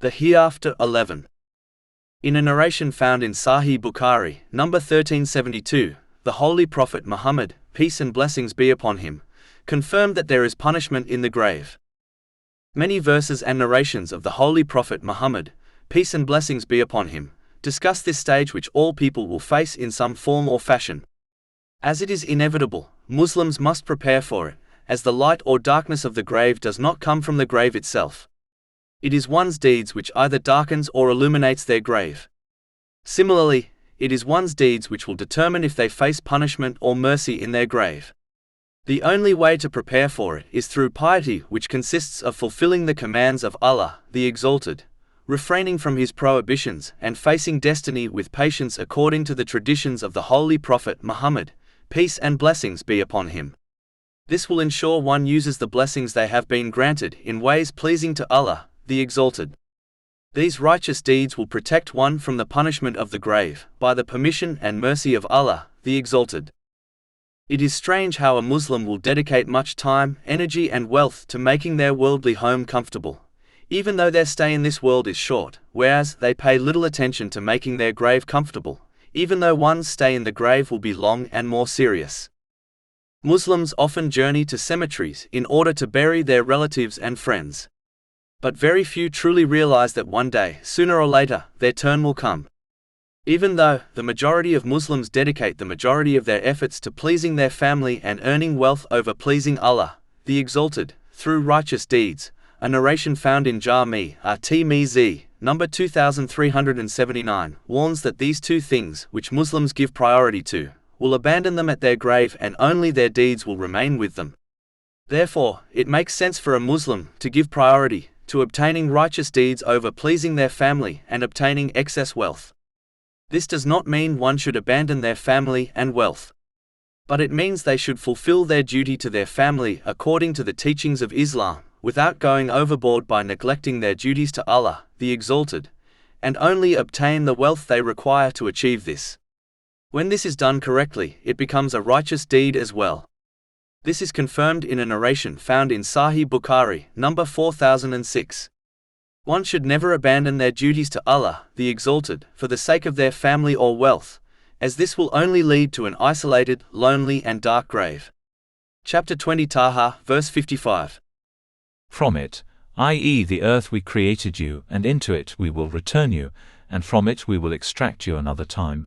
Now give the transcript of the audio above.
The Hereafter 11. In a narration found in Sahih Bukhari, number 1372, the Holy Prophet Muhammad, peace and blessings be upon him, confirmed that there is punishment in the grave. Many verses and narrations of the Holy Prophet Muhammad, peace and blessings be upon him, discuss this stage which all people will face in some form or fashion. As it is inevitable, Muslims must prepare for it, as the light or darkness of the grave does not come from the grave itself. It is one's deeds which either darkens or illuminates their grave. Similarly, it is one's deeds which will determine if they face punishment or mercy in their grave. The only way to prepare for it is through piety, which consists of fulfilling the commands of Allah, the Exalted, refraining from His prohibitions, and facing destiny with patience according to the traditions of the Holy Prophet Muhammad, peace and blessings be upon him. This will ensure one uses the blessings they have been granted in ways pleasing to Allah, the Exalted. These righteous deeds will protect one from the punishment of the grave, by the permission and mercy of Allah, the Exalted. It is strange how a Muslim will dedicate much time, energy and wealth to making their worldly home comfortable, even though their stay in this world is short, whereas they pay little attention to making their grave comfortable, even though one's stay in the grave will be long and more serious. Muslims often journey to cemeteries in order to bury their relatives and friends. But very few truly realize that one day, sooner or later, their turn will come. Even though the majority of Muslims dedicate the majority of their efforts to pleasing their family and earning wealth over pleasing Allah, the Exalted, through righteous deeds, a narration found in Jami' at-Tirmidhi, number 2379, warns that these two things, which Muslims give priority to, will abandon them at their grave and only their deeds will remain with them. Therefore, it makes sense for a Muslim to give priority to obtaining righteous deeds over pleasing their family and obtaining excess wealth. This does not mean one should abandon their family and wealth. But it means they should fulfill their duty to their family according to the teachings of Islam, without going overboard by neglecting their duties to Allah, the Exalted, and only obtain the wealth they require to achieve this. When this is done correctly, it becomes a righteous deed as well. This is confirmed in a narration found in Sahih Bukhari, number 4006. One should never abandon their duties to Allah, the Exalted, for the sake of their family or wealth, as this will only lead to an isolated, lonely and dark grave. Chapter 20 Taha, verse 55. From it, i.e. the earth we created you, and into it we will return you, and from it we will extract you another time.